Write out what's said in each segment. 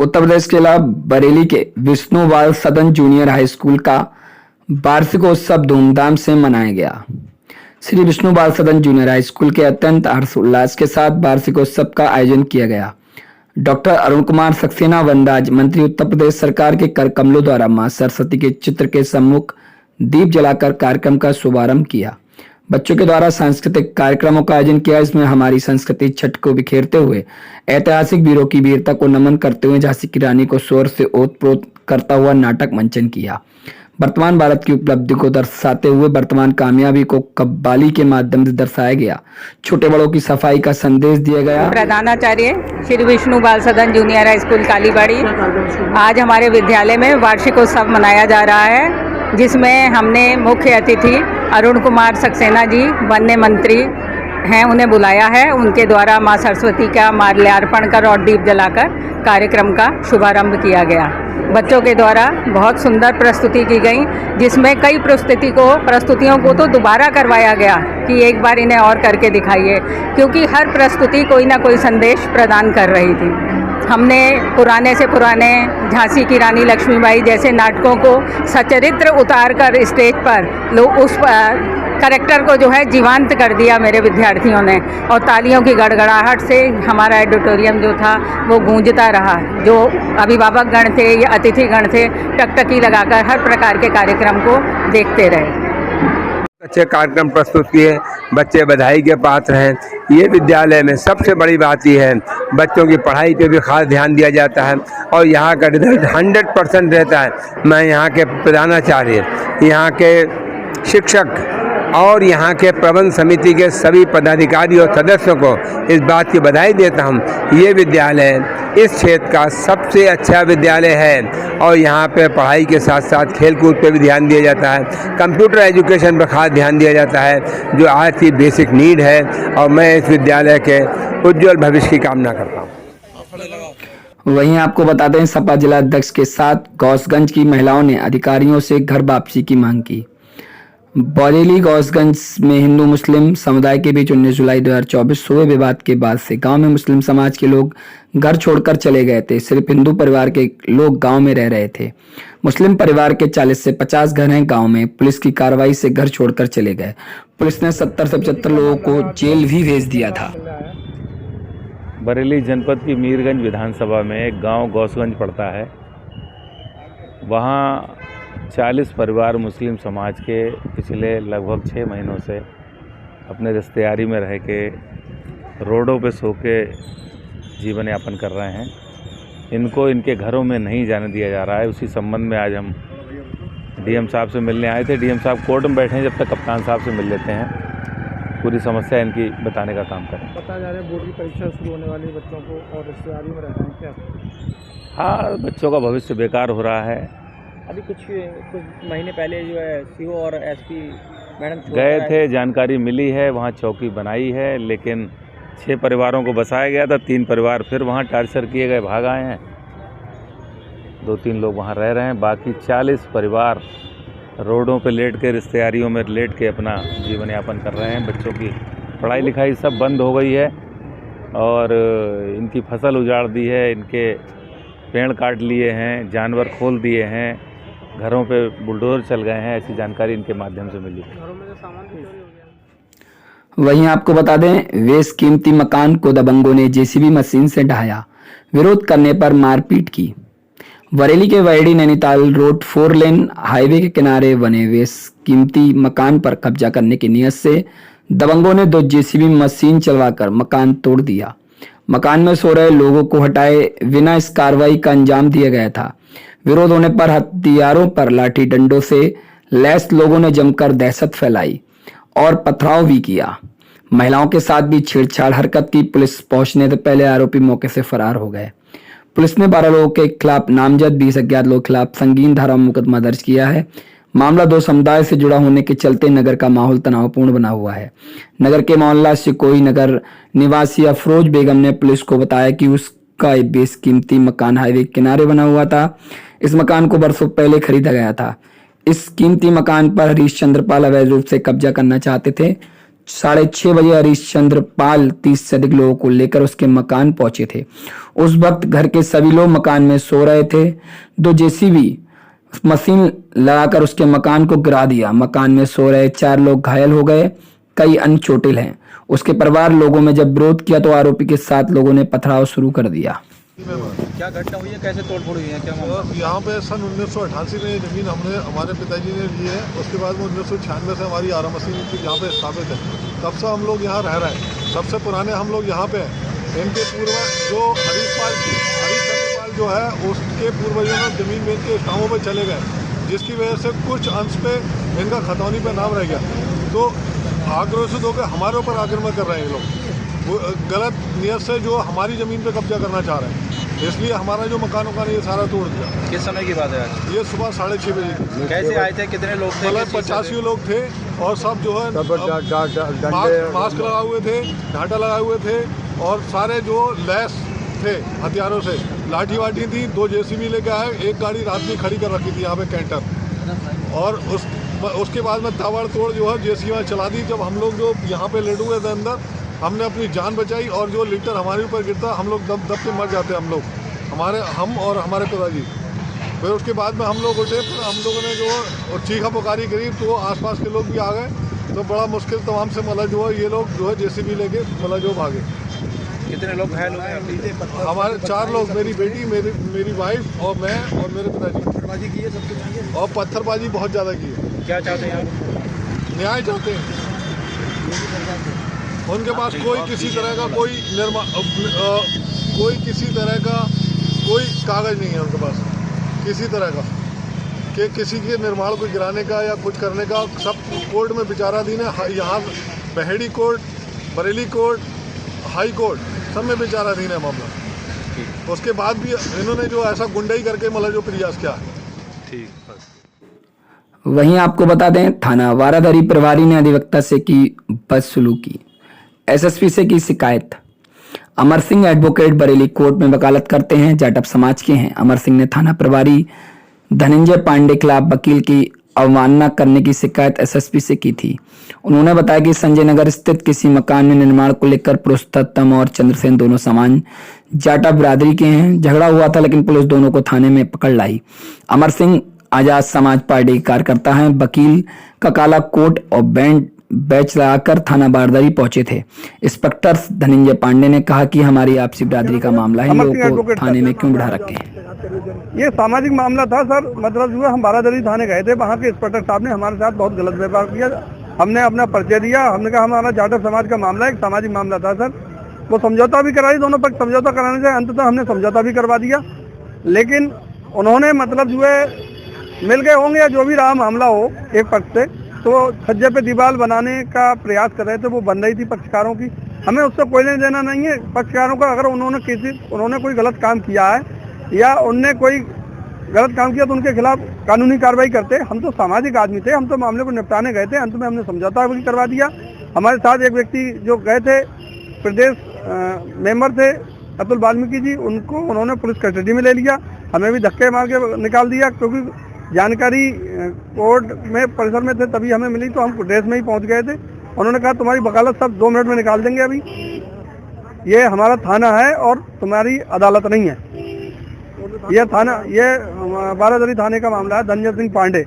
उत्तर प्रदेश के इलाहा बरेली के विष्णु बाल सदन जूनियर हाई स्कूल का वार्षिकोत्सव धूमधाम से मनाया गया। श्री विष्णु बाल सदन जूनियर हाई स्कूल के अत्यंत हर्षोल्लास के साथ वार्षिकोत्सव का आयोजन किया गया। डॉक्टर अरुण कुमार सक्सेना वनराज मंत्री उत्तर प्रदेश सरकार के कर कमलों द्वारा मां सरस्वती के चित्र के सम्मुख दीप जलाकर कार्यक्रम का शुभारंभ किया। बच्चों के द्वारा सांस्कृतिक कार्यक्रमों का आयोजन किया। इसमें हमारी संस्कृति छठ को बिखेरते हुए ऐतिहासिक वीरों की वीरता को नमन करते हुए झांसी की रानी को स्वर से ओतप्रोत करता हुआ नाटक मंचन किया। वर्तमान भारत की उपलब्धि को दर्शाते हुए वर्तमान कामयाबी को कव्वाली के माध्यम से दर्शाया गया। छोटे बड़ों की सफाई का संदेश दिया गया। प्रधानाचार्य श्री विष्णु बाल सदन जूनियर हाई स्कूल कालीबाड़ी, आज हमारे विद्यालय में वार्षिकोत्सव मनाया जा रहा है, जिसमें हमने मुख्य अतिथि अरुण कुमार सक्सेना जी वन्य मंत्री हैं, उन्हें बुलाया है। उनके द्वारा मां सरस्वती का माल्यार्पण कर और दीप जलाकर कार्यक्रम का शुभारंभ किया गया। बच्चों के द्वारा बहुत सुंदर प्रस्तुति की गई, जिसमें कई प्रस्तुतियों को तो दोबारा करवाया गया कि एक बार इन्हें और करके दिखाइए, क्योंकि हर प्रस्तुति कोई ना कोई संदेश प्रदान कर रही थी। हमने पुराने से पुराने झांसी की रानी लक्ष्मीबाई जैसे नाटकों को सचरित्र उतार कर स्टेज पर लोग उस कैरेक्टर को जो है जीवंत कर दिया मेरे विद्यार्थियों ने, और तालियों की गड़गड़ाहट से हमारा ऑडिटोरियम जो था वो गूंजता रहा। जो अभिभावक गण थे या अतिथि गण थे, टकटकी लगाकर हर प्रकार के कार्यक्रम को देखते रहे। अच्छे कार्यक्रम प्रस्तुत किए, बच्चे बधाई के पात्र हैं। ये विद्यालय में सबसे बड़ी बात यह है, बच्चों की पढ़ाई पे भी खास ध्यान दिया जाता है और यहाँ का रिजल्ट 100% रहता है। मैं यहाँ के प्रधानाचार्य, यहाँ के शिक्षक और यहाँ के प्रबंध समिति के सभी पदाधिकारी और सदस्यों को इस बात की बधाई देता हूँ। ये विद्यालय इस क्षेत्र का सबसे अच्छा विद्यालय है और यहाँ पे पढ़ाई के साथ साथ खेल कूद पे भी ध्यान दिया जाता है। कंप्यूटर एजुकेशन पर खास ध्यान दिया जाता है, जो आज की बेसिक नीड है, और मैं इस विद्यालय के उज्जवल भविष्य की कामना करता हूँ। वहीं आपको बता दें, सपा जिला अध्यक्ष के साथ गौसगंज की महिलाओं ने अधिकारियों से घर वापसी की मांग की। बरेली गौसगंज में हिंदू मुस्लिम समुदाय के बीच 19 जुलाई 2024 हुए विवाद के बाद से गांव में मुस्लिम समाज के लोग घर छोड़कर चले गए थे। सिर्फ हिंदू परिवार के लोग गांव में रह रहे थे। मुस्लिम परिवार के 40 से 50 घर हैं गांव में। पुलिस की कार्रवाई से घर छोड़कर चले गए। पुलिस ने 70 से 75 लोगों को जेल भी भेज दिया था। बरेली जनपद की मीरगंज विधानसभा में एक गांव गौसगंज पड़ता है। वहाँ 40 परिवार मुस्लिम समाज के पिछले लगभग 6 महीनों से अपने रिश्तेदारी में रह के रोडों पे सो के जीवन यापन कर रहे हैं। इनको इनके घरों में नहीं जाने दिया जा रहा है। उसी संबंध में आज हम डीएम साहब से मिलने आए थे। डीएम साहब कोर्ट में बैठे हैं, जब तक कप्तान साहब से मिल लेते हैं, पूरी समस्या इनकी बताने का काम करें। बताया जा रहा है बोर्ड की परीक्षा शुरू होने वाली है, बच्चों को और रिश्तेदारी में रहते हैं क्या? हाँ, बच्चों का भविष्य बेकार हो रहा है। अभी कुछ महीने पहले जो है सीओ और एसपी मैडम गए थे, जानकारी मिली है, वहाँ चौकी बनाई है, लेकिन 6 परिवारों को बसाया गया था। 3 परिवार फिर वहाँ टार्चर किए गए, भाग आए हैं। 2-3 लोग वहाँ रह रहे हैं। बाकी 40 परिवार रोडों पे लेट के, रिश्तेदारियों में लेट के अपना जीवन यापन कर रहे हैं। बच्चों की पढ़ाई लिखाई सब बंद हो गई है और इनकी फसल उजाड़ दी है, इनके पेड़ काट लिए हैं, जानवर खोल दिए हैं, घरों पे बुलडोजर चल गए हैं। ऐसी जानकारी इनके माध्यम से मिली। वहीं आपको बता दें, बेस कीमती मकान को दबंगों ने जेसीबी मशीन से ढहाया। विरोध करने पर मारपीट की। बरेली के वैड़ी नैनीताल रोड 4 लेन हाईवे के किनारे बने बेस कीमती मकान पर कब्जा करने की नीयत से दबंगों ने 2 जेसीबी मशीन चलवाकर मकान तोड़ दिया। मकान में सो रहे लोगों को हटाए बिना इस कार्रवाई का अंजाम दिया गया था। विरोध होने पर हथियारों पर लाठी डंडों से लैस लोगों ने जमकर दहशत फैलाई और पथराव भी किया। महिलाओं के साथ भी छेड़छाड़ हरकत की। पुलिस पहुंचने से पहले आरोपी मौके से फरार हो गए। पुलिस ने 12 लोगों के खिलाफ नामजद 20 अज्ञात लोगों के खिलाफ संगीन धारा में मुकदमा दर्ज किया है। मामला 2 समुदाय से जुड़ा होने के चलते नगर का माहौल तनावपूर्ण बना हुआ है। नगर के मोहल्ला सिकोई नगर निवासी अफरोज बेगम ने पुलिस को बताया कि उसका बेस कीमती मकान हाईवे किनारे बना हुआ था। इस मकान को बरसों पहले खरीदा गया था। इस कीमती मकान पर हरीश चंद्रपाल अवैध रूप से कब्जा करना चाहते थे, 6:30 बजे हरीशचंद्र पाल 30 से अधिक लोगों को लेकर उसके मकान पहुंचे थे। उस वक्त घर के सभी लोग मकान में सो रहे थे। 2 जेसीबी मशीन लगाकर उसके मकान को गिरा दिया। मकान में सो रहे 4 लोग घायल हो गए, कई अन्य चोटिल हैं। उसके परिवार लोगों में जब विरोध किया तो आरोपी के साथ लोगों ने पथराव शुरू कर दिया। क्या घटना हुई है, कैसे तोड़फोड़ हुई है, क्या मामला? यहाँ पे सन 1988 में ज़मीन हमारे पिताजी ने ली है। उसके बाद में 1996 से हमारी आरा मशीन यहाँ पे स्थापित है। तब से हम लोग यहाँ रह रहे हैं। सबसे पुराने हम लोग यहाँ पे हैं। इनके पूर्वज जो हरीशचंद्र पाल जो है उसके पूर्वजों ने ज़मीन बेच के कामों पर चले गए, जिसकी वजह से कुछ अंश पे इनका खतौनी पे नाम रह गया। तो आक्रोशित होकर हमारे ऊपर आक्रमण कर रहे हैं ये लोग, वो गलत नियत से जो हमारी ज़मीन पे कब्जा करना चाह रहे हैं। इसलिए हमारा जो मकान ये सारा तोड़ दिया। किस समय की बात है आज? ये सुबह 6:30 बजे की। कैसे आए थे, कितने लोग थे? मतलब 85 लोग थे और सब जो है मास्क लगाए हुए थे, घाटा लगाए हुए थे और सारे जो लैस थे हथियारों से, लाठी वाठी थी। 2 जेसीबी लेके आए, एक गाड़ी रात में खड़ी कर रखी थी यहाँ पे कैंटर, और उसके बाद में ताबड़ तोड़ जो है जेसीबी चला दी। जब हम लोग जो यहाँ पे लेट हुए थे अंदर, हमने अपनी जान बचाई और जो लीटर हमारे ऊपर गिरता हम लोग दब के मर जाते हम लोग, हम और हमारे पिताजी। फिर उसके बाद में हम लोग उठे, फिर हम लोगों ने जो चीखा पुकारी करी तो आसपास के लोग भी आ गए। तो बड़ा मुश्किल तमाम से मतलब जो है ये लोग जो है जेसीबी लेके मतलब जो भागे। कितने लोग घायल हुए? हमारे 4 लोग, मेरी बेटी, मेरी वाइफ और मैं और मेरे पिताजी। पत्थरबाजी की है सबसे? और पत्थरबाजी बहुत ज़्यादा की है। क्या चाहते हैं आप? न्याय चाहते हैं। उनके पास कोई किसी तरह का कोई किसी तरह का कोई कागज़ नहीं है उनके पास किसी तरह का, कि किसी के निर्माण को गिराने का या कुछ करने का। सब कोर्ट में विचाराधीन है। यहाँ Baheri court, Bareilly court, high court, सब में विचाराधीन है मामला। उसके बाद भी इन्होंने जो ऐसा गुंडाई करके मतलब जो प्रयास किया है। ठीक। वहीं आपको बता दें, थाना वाराधरी प्रभारी ने अधिवक्ता से की बदसलूकी, एसएसपी से की शिकायत। अमर सिंह एडवोकेट बरेली कोर्ट में वकालत करते हैं, जाटव समाज के हैं। अमर सिंह ने थाना प्रभारी धनंजय पांडे खिलाफ वकील की अवमानना करने की शिकायत एसएसपी से की थी। उन्होंने बताया कि संजय नगर स्थित किसी मकान में निर्माण को लेकर पुरुषोत्तम और चंद्रसेन दोनों समान जाटव बिरादरी के हैं। झगड़ा हुआ था, लेकिन पुलिस दोनों को थाने में पकड़ लाई। अमर सिंह आजाद समाज पार्टी के कार्यकर्ता हैं। वकील का काला कोट और बैच लगाकर थाना बारदारी पहुंचे थे। इंस्पेक्टर धनंजय पांडे ने कहा कि हमारी आपसी बिरादरी का मामला है, लोगों को थाने में क्यों बढ़ा रखे हैं? ये सामाजिक मामला था सर। मतलब जो है हम बारादरी थाने गए थे, वहाँ के इंस्पेक्टर साहब ने हमारे साथ बहुत गलत व्यवहार किया। हमने अपना परिचय दिया, हमने कहा हमारा जाटव समाज का मामला है, एक सामाजिक मामला था सर। वो समझौता भी कराई, दोनों पक्ष समझौता कराने से अंततः हमने समझौता भी करवा दिया। लेकिन उन्होंने मतलब जो है मिल गए होंगे या जो भी रहा मामला हो एक पक्ष से, तो छज्जे पे दीवार बनाने का प्रयास कर रहे थे। वो बन रही थी पक्षकारों की, हमें उससे कोई लेना देना नहीं है। पक्षकारों का अगर उन्होंने कोई गलत काम किया है या उनने कोई गलत काम किया तो उनके खिलाफ कानूनी कार्रवाई करते। हम तो सामाजिक आदमी थे, हम तो मामले को निपटाने गए थे। अंत में हमने समझौता भी करवा दिया। हमारे साथ एक व्यक्ति जो गए थे, प्रदेश मेंबर थे अतुल वाल्मीकि जी, उनको उन्होंने पुलिस कस्टडी में ले लिया। हमें भी धक्के मार के निकाल दिया, क्योंकि जानकारी कोर्ट में परिसर में थे तभी हमें मिली, तो हम ड्रेस में ही पहुंच गए थे। उन्होंने कहा तुम्हारी वकालत सब 2 मिनट में निकाल देंगे, अभी ये हमारा थाना है और तुम्हारी अदालत नहीं है। ये थाना, ये बारादरी थाने का मामला है। धनंजय सिंह पांडे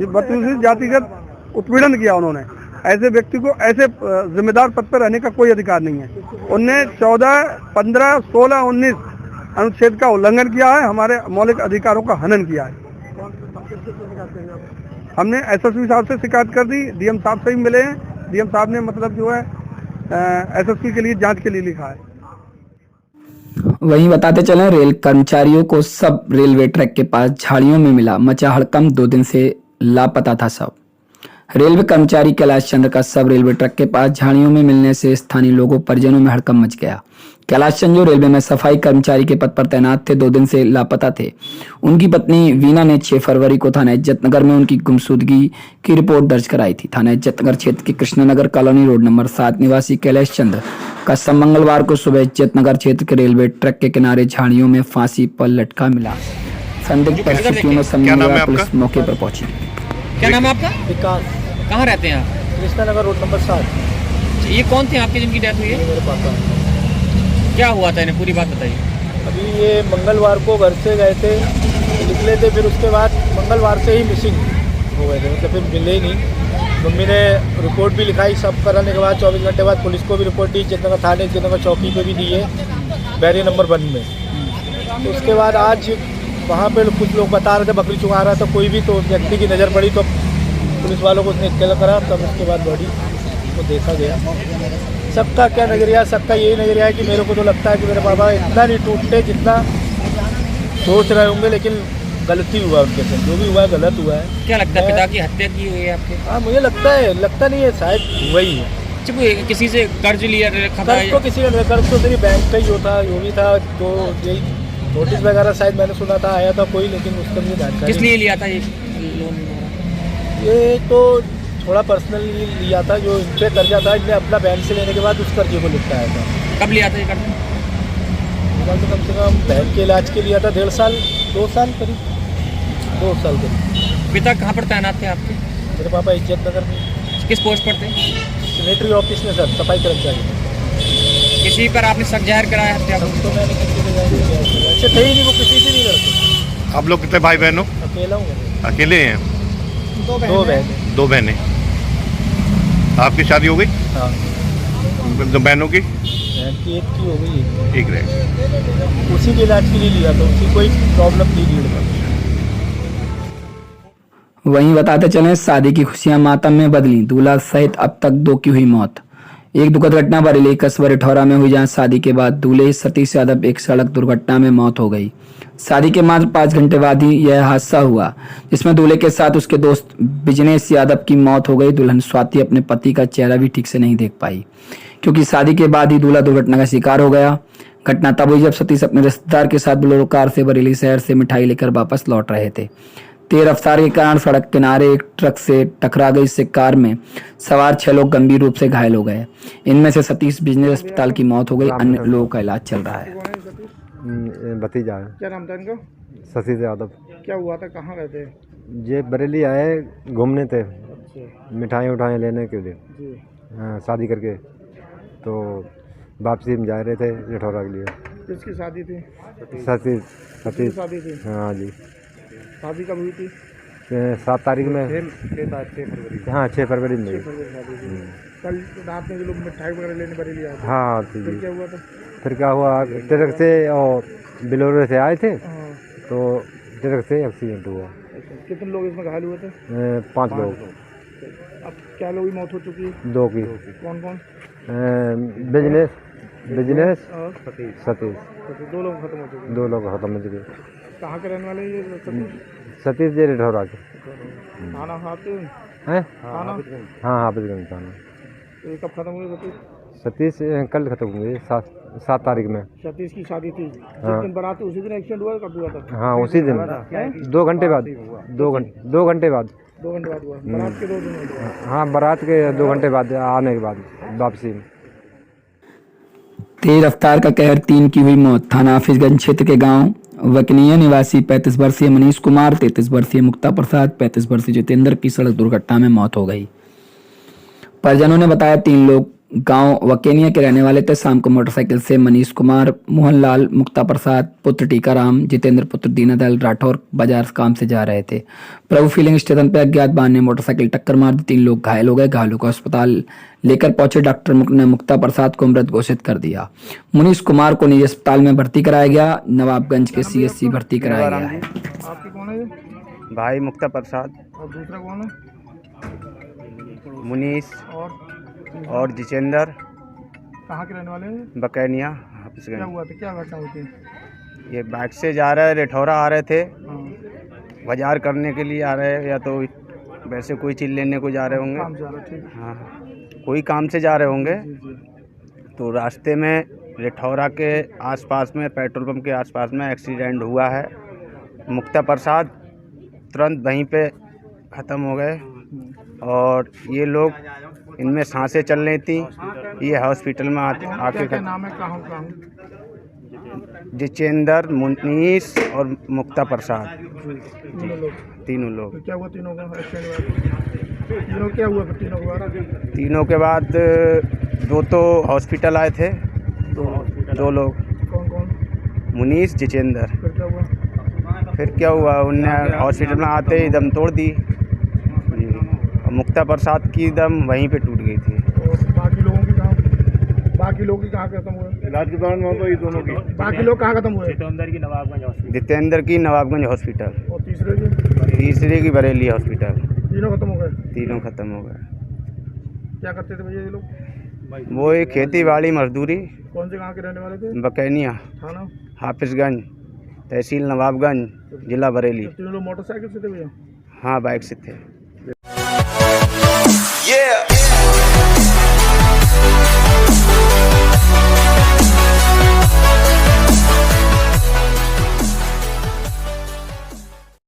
बदतमीजी, जातिगत उत्पीड़न किया उन्होंने। ऐसे व्यक्ति को ऐसे जिम्मेदार पद पर रहने का कोई अधिकार नहीं है। उनने 14, 15, 16, 19 अनुच्छेद का उल्लंघन किया है, हमारे मौलिक अधिकारों का हनन किया है। हमने एसएसपी साहब से शिकायत कर दी, डीएम साहब से भी मिले हैं। डीएम साहब ने मतलब जो है एसएसपी के लिए जांच के लिए लिखा है। वहीं बताते चलें, रेल कर्मचारियों को सब रेलवे ट्रैक के पास झाड़ियों में मिला, मचा हड़कंप। 2 दिन से लापता था सब। रेलवे कर्मचारी कैलाश चंद्र का शव रेलवे ट्रैक के पास झाड़ियों में मिलने से स्थानीय लोगों परिजनों में हड़कंप मच गया। कैलाश चंद्र जो रेलवे में सफाई कर्मचारी के पद पर तैनात थे, 2 दिन से लापता थे। उनकी पत्नी वीना ने 6 फरवरी को थाना इज्जतनगर में उनकी गुमशुदगी की रिपोर्ट दर्ज कराई थी। थाना इज्जतनगर क्षेत्र के कृष्णनगर कॉलोनी रोड नंबर 7 निवासी कैलाश चंद्र का शव मंगलवार को सुबह इज्जतनगर क्षेत्र के रेलवे ट्रैक के किनारे झाड़ियों में फांसी पर लटका मिला। संदिग्ध परिस्थितियों में पुलिस मौके पर पहुंची। क्या नाम है आपका? विकास। कहाँ रहते हैं आप? Krishna Nagar road number 7। ये कौन थे आपके जिनकी डेथ हुई है? मेरे पापा। क्या हुआ था इन्हें, पूरी बात बताइए। अभी ये मंगलवार को घर से गए थे, निकले थे, फिर उसके बाद मंगलवार से ही मिसिंग हो गए थे, मतलब फिर मिले ही नहीं। मम्मी ने रिपोर्ट भी लिखाई, सब कराने के बाद 24 घंटे बाद पुलिस को भी रिपोर्ट दी, जितना थाने जितना चौकी पे भी दी है, बैरियर नंबर 1 में। तो उसके बाद आज वहाँ पे कुछ लोग बता रहे थे बकरी चुगा रहा था कोई भी, तो व्यक्ति की नज़र पड़ी तो पुलिस वालों को उसने इत्तला करा, तब उसके बाद बॉडी को देखा गया। सबका क्या नज़रिया, सबका यही नज़रिया है कि मेरे को तो लगता है कि मेरे पापा इतना नहीं टूटते जितना सोच रहे होंगे, लेकिन गलती हुआ उनके साथ, जो भी हुआ है गलत हुआ है। क्या लगता है पिता की हत्या की हुई है आपके? हाँ मुझे लगता है, लगता नहीं है, शायद हुआ ही है। अच्छा, किसी से कर्ज लिया रखा था? कर्ज तो किसी ने, कर्ज तो मेरी बैंक का ही होता, जो भी था, तो यही नोटिस वगैरह शायद मैंने सुना था आया था कोई, लेकिन उसका मुझे जानकारी। किस लिए लिया था ये लोन? ये तो थोड़ा पर्सनली लिया था, जो इन पर कर्जा था, इनने अपना बैंक से लेने के बाद उस कर्जे को निपटाया था। कब लिया था ये कर्ज? तो कम से कम बहन के इलाज के लिया था 1.5 साल 2 साल करीब, 2 साल करीब। पिता कहाँ पर तैनात थे आपके? मेरे पापा इज्जत नगर में। किस पोस्ट पर थे? सेनेटरी ऑफिस में सर, सफाई कर्मचारी। किसी पर आपने शक जाहिर कराया हत्या को? तो मैंने किसी को जाहिर नहीं किया, ऐसे थे ही नहीं, वो किसी से नहीं लड़ते। आप लोग कितने भाई बहन हो? अकेला हूँ मैं। अकेले हैं? 2 बहन। 2 बहनें। आपकी शादी हो गई? हाँ। 2 बहनों की? बहन की एक की हो गई, एक रहे। उसी के इलाज के लिए लिया था, उसी कोई प्रॉब्लम थी रीढ़ में। वहीं बताते चलें, शादी की खुशियां मातम में बदली, दूल्हा सहित अब तक 2 की हुई मौत। एक दुखद घटना बरेली कस्बा रिठौरा में हुई, जहां शादी के बाद दूल्हे सतीश यादव एक सड़क दुर्घटना में मौत हो गई। शादी के मात्र 5 घंटे बाद ही यह हादसा हुआ, जिसमें दूल्हे के साथ उसके दोस्त बिजनेस यादव की मौत हो गई। दुल्हन स्वाति अपने पति का चेहरा भी ठीक से नहीं देख पाई, क्योंकि शादी के बाद ही दूल्हा दुर्घटना का शिकार हो गया। घटना तब हुई जब सतीश अपने रिश्तेदार के साथ बोलेरो कार से बरेली शहर से मिठाई लेकर वापस लौट रहे थे। तेज रफ्तार के कारण सड़क किनारे एक ट्रक से टकरा गई, इससे कार में सवार 6 लोग गंभीर रूप से घायल हो गए। इनमें से सतीश बिजनेस अस्पताल की मौत हो गई, अन्य लोगों का इलाज चल रहा है। भतीजा है। क्या नाम था इनका? सतीश यादव। क्या हुआ था, कहाँ गए थे? ये बरेली आए घूमने थे, अच्छा मिठाई उठाई लेने के लिए। जी। हाँ, शादी करके तो वापसी में जा रहे थे रिठौरा के लिए। किसकी शादी थी? सतीश शादी थी। हाँ जी। शादी कब हुई थी? 7 तारीख में। 6 हाँ 6 फरवरी में। कल रात में जो लोग मिठाई वगैरह लेने बरेली आए थे। हाँ फिर क्या हुआ था? फिर क्या हुआ, ट्रक से और बिलोरे से आए थे, हाँ। तो ट्रक से एक्सीडेंट हुआ। कितने लोग इसमें घायल हुए थे? 5 लोग। अब क्या लोगों की मौत हो चुकी है? 2 की। कौन कौन? बिजनेस और सतीश। 2 लोग खत्म हो चुके हैं। 2 लोग खत्म हो चुके। कहाँ के रहने वाले हैं ये? सतीश जी रिठौरा के थाना हाथ हैं। थाना? हाँ हाफिजगंज थाना। तो ये कब खत्म हुए सतीश? सतीश कल खत्म हुए 7 तारीख में। सतीश की शादी थी, हाँ। जिस दिन बारात थी उसी दिन एक्सीडेंट हुआ, कब हुआ था? हाँ उसी दिन 2 घंटे बाद। 2 घंटे बाद 2 घंटे बाद हुआ, बारात के 2 दिन हुआ। हाँ बारात के 2 घंटे बाद आने के बाद वापसी में। तेज रफ्तार का कहर, 3 की हुई मौत। थाना हाफिजगंज क्षेत्र के गांव वकनिया निवासी 35 वर्षीय मनीष कुमार, 33 वर्षीय मुक्ता प्रसाद, 35 वर्षीय जितेंद्र की सड़क दुर्घटना में मौत हो गई। परिजनों ने बताया 3 लोग गांव वकेनिया के रहने वाले थे। शाम को मोटरसाइकिल से मनीष कुमार, मोहनलाल, मुक्ता प्रसाद पुत्र टीकाराम, जितेंद्र पुत्र दीनदयाल राठौर बाजार काम से जा रहे थे। प्रभु फीलिंग स्टेशन पर अज्ञात वाहन ने मोटरसाइकिल टक्कर मार दी। 3 लोग घायल हो गए। घायलों को अस्पताल लेकर पहुंचे डॉक्टर ने मुक्ता प्रसाद को मृत घोषित कर दिया। मनीष कुमार को निजी अस्पताल में भर्ती कराया गया। नवाबगंज के CSC भर्ती कराया गया है। आपकी कौन है ये? भाई मुक्ता प्रसाद। और दूसरा कौन है? मुनीस और जितेंद्र। कहाँ के रहने वाले हैं? बकैनिया क्या हाफिजगंज। हुआ था, क्या घटना हुई थी? ये बाइक से जा रहे, रिठौरा आ रहे थे, हाँ। बाजार करने के लिए आ रहे, या तो वैसे कोई चीज़ लेने को जा रहे काम होंगे। जा रहा, ठीक। हाँ कोई काम से जा रहे होंगे। जी जी। तो रास्ते में रिठौरा के आसपास में, पेट्रोल पंप के आसपास में एक्सीडेंट हुआ है। मुक्ता प्रसाद तुरंत वहीं पे ख़त्म हो गए, और ये लोग, इनमें सांसें चल रही थी, ये हॉस्पिटल में आके। क्या नाम है, कहाँ? जितेंद्र, मुनीस और मुक्ता प्रसाद, तीनों लोग। तीनों लोग। तो क्या हुआ तीनों का एक्सीडेंट? तीनों क्या हुआ फिर तीनों के बाद? तीनों के बाद दो तो हॉस्पिटल आए थे, दो लोग, कौन कौन? मुनीस जितेंद्र। फिर क्या हुआ? फिर क्या हुआ, उनने हॉस्पिटल में आते ही दम तोड़ दी जी। और मुक्ता प्रसाद की दम वहीं पे टूट गई थी। और बाकी लोगों की कहाँ खत्म हुए? इलाज के दौरान मौत हुई दोनों की। बाकी लोग कहाँ खत्म हुए? जितेंद्र की नवाबगंज हॉस्पिटल, और तीसरे की? तीसरे की बरेली हॉस्पिटल। तीनों खत्म हो गए? तीनों खत्म हो गए। क्या करते थे भैया ये लोग? वो एक खेती बाड़ी मजदूरी, कौन से कहाँ के रहने वाले थे? बकैनिया, थाना? हाफिजगंज, तहसील नवाबगंज, जिला बरेली। तीनों लोग मोटरसाइकिल से थे भैया? हाँ, बाइक से थे। Yeah.